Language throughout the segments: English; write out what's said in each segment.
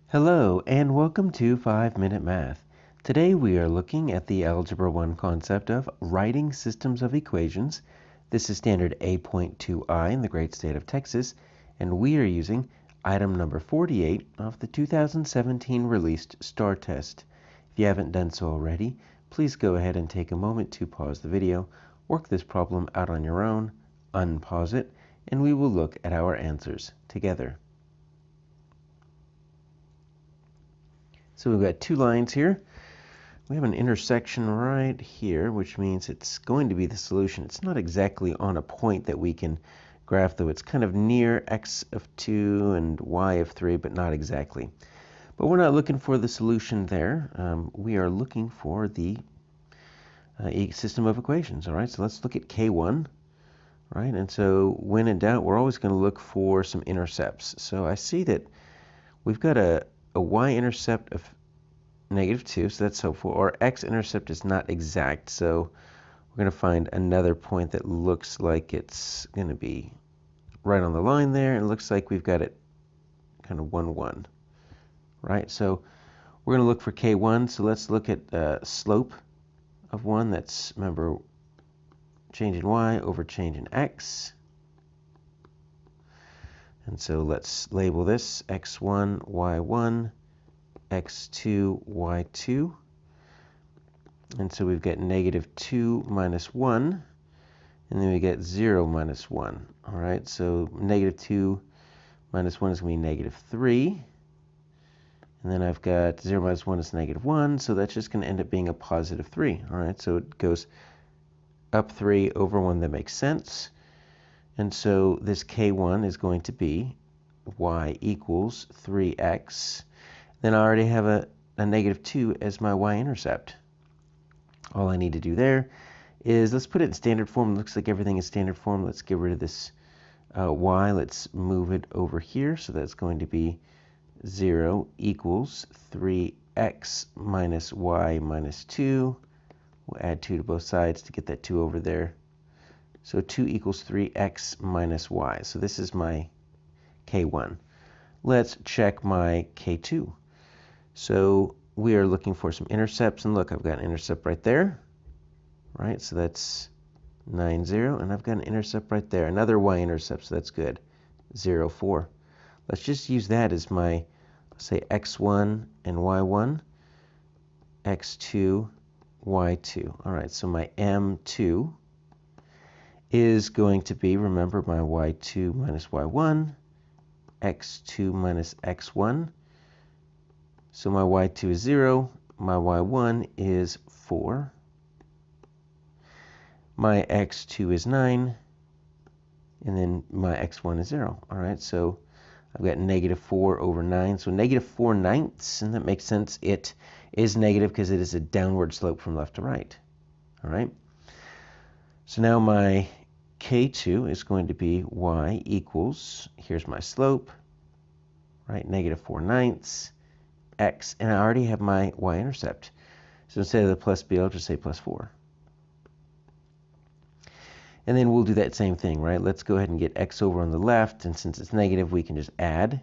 Hello and welcome to 5-Minute Math. Today we are looking at the Algebra 1 concept of writing systems of equations. This is standard A.2I in the great state of Texas, and we are using item number 48 of the 2017 released STAAR test. If you haven't done so already, please go ahead and take a moment to pause the video, work this problem out on your own, unpause it, and we will look at our answers together. So we've got two lines here. We have an intersection right here, which means it's going to be the solution. It's not exactly on a point that we can graph, though it's kind of near x of 2 and y of 3, but not exactly. But we're not looking for the solution there. We are looking for the system of equations. All right, so let's look at K1. Right, and so when in doubt, we're always going to look for some intercepts. So I see that we've got a y-intercept of -2, so that's helpful. Our x-intercept is not exact, so we're going to find another point that looks like it's going to be right on the line there, and it looks like we've got it kind of 1, 1. Right, so we're going to look for K1, so let's look at slope of 1. That's, remember, change in y over change in x. And so let's label this x1, y1, x2, y2. And so we've got -2 minus 1, and then we get 0 minus 1. All right, so -2 minus 1 is going to be -3. And then I've got 0 minus 1 is -1, so that's just going to end up being a +3. All right, so it goes up 3 over 1. That makes sense. And so this K1 is going to be y equals 3x. Then I already have a -2 as my y-intercept. All I need to do there is let's put it in standard form. It looks like everything is standard form. Let's get rid of this y. Let's move it over here. So that's going to be 0 equals 3x minus y minus 2. We'll add 2 to both sides to get that 2 over there. So 2 equals 3x minus y. So this is my K1. Let's check my K2. So we are looking for some intercepts, and look, I've got an intercept right there. Right, so that's 9, 0, and I've got an intercept right there. Another y-intercept, so that's good. 0, 4. Let's just use that as my, say, x1 and y1, x2, y2. All right, so my M2 is going to be, remember, my y2 minus y1, x2 minus x1. So my y2 is 0, my y1 is 4, my x2 is 9, and then my x1 is 0. All right, so I've got -4 over 9, so -4/9, and that makes sense. It is negative because it is a downward slope from left to right. All right, so now my K2 is going to be y equals, here's my slope, right, -4/9 x, and I already have my y-intercept. So instead of the plus b, I'll just say +4. And then we'll do that same thing, right? Let's go ahead and get x over on the left, and since it's negative, we can just add.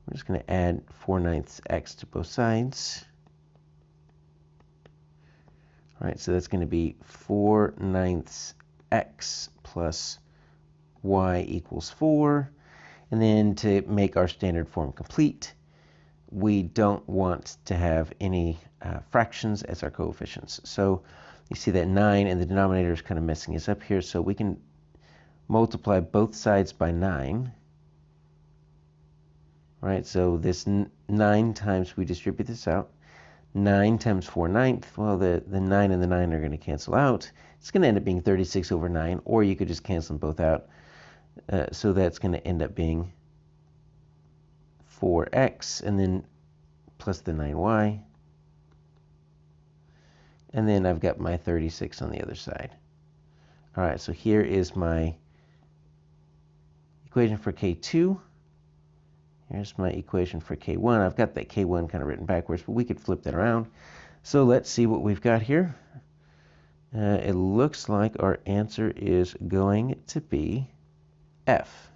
We're just going to add 4/9 x to both sides. All right, so that's going to be 4/9 x plus y equals 4. And then to make our standard form complete, we don't want to have any fractions as our coefficients. So you see that 9 and the denominator is kind of messing us up here. So we can multiply both sides by 9. Right, so this 9 times, we distribute this out. 9 times 4/9, well, the 9 and the 9 are going to cancel out. It's going to end up being 36 over 9, or you could just cancel them both out. So that's going to end up being 4x, and then plus the 9y. And then I've got my 36 on the other side. All right, so here is my equation for K2. Here's my equation for K1. I've got that K1 kind of written backwards, but we could flip that around. So let's see what we've got here. It looks like our answer is going to be F.